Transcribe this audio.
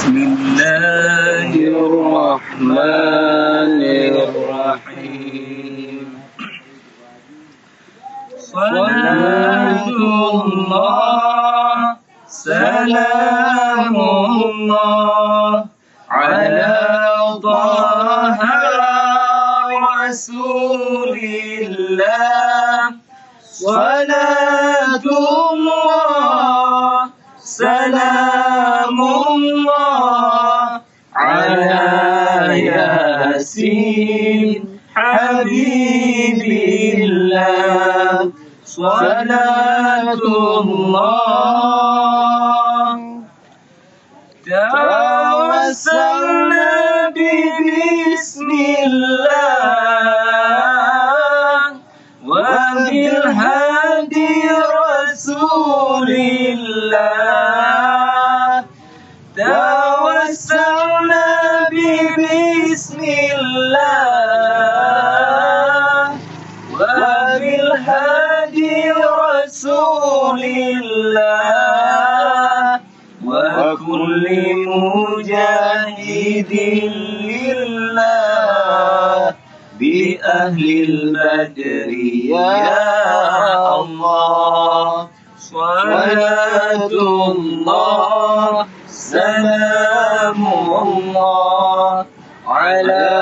Bismillahirrahmanirrahim. Salatullah, salamullah ala Taha Rasulillah. Salatullah, salamullah ala Yasin Habibillah. Salatullah, tawassalna bismillah wa bil hadi Rasulillah. Tawassalna bismillah wa bil hadi Rasulillah wa kulli mujahidin lillah bi ahlil badri ya Allah. Salatullah, salamullah ala